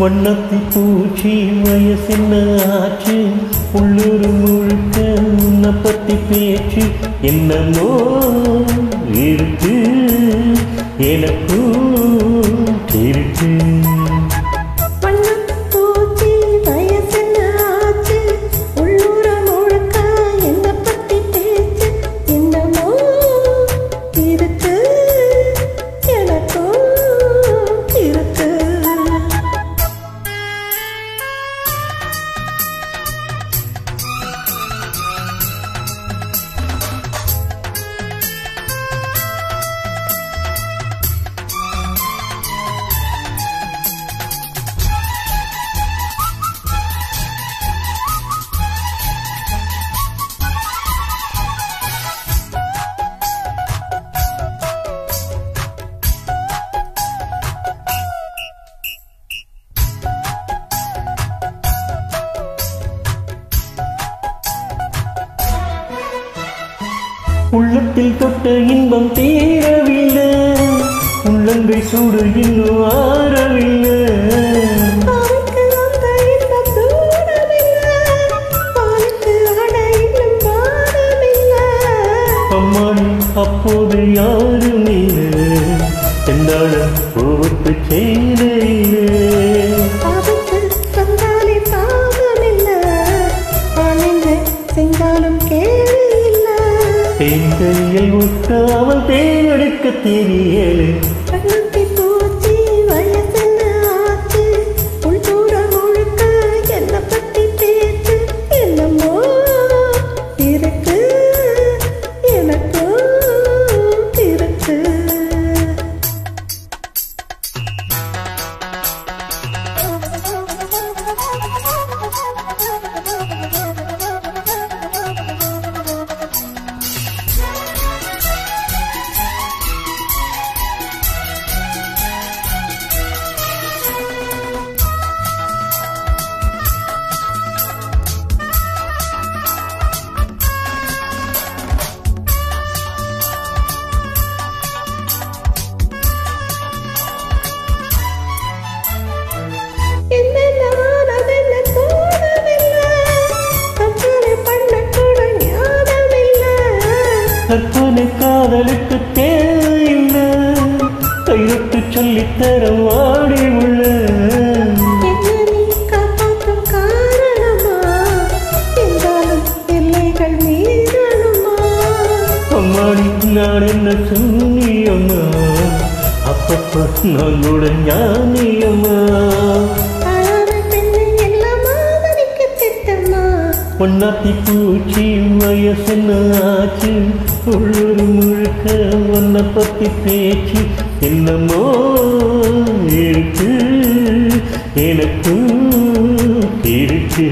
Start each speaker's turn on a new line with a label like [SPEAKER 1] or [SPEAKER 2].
[SPEAKER 1] வண்ணத்தி பூச்சி வயசென்ன ஆச்சு உள்ளூர் முழுக்க உன்னை பத்தி பேச்சு என்னமோ இருக்கு எனக்கும் இருக்கு. உள்ளத்தில் தொட்ட இன்பம் தீரவில்லை, உள்ளங்கை சூடு இன்னும் ஆறவில்லை. அம்மாடி அப்போது யாரும் இல்லை, சென்றாட கோவத்து செய்தில்லை. தேங்கையில் ஒட்டாமல் தேனெடுக்க தெரியலே. கற்பனை காதலுக்கு தேவையில்லை, கையொட்டு சொல்லித்தர வாடி உள்ள. அம்மாடி நான் என்ன சொன்னியம்மா, அப்பப்ப நான் கூட ஞானியம்மா. பொன்னாத்தி பூச்சி வயசென்ன ஆச்சு உள்ளூர் முழுக்க உன்னை பத்தி பேச்சு என்னமோ இருக்கு எனக்கும் இருக்கு.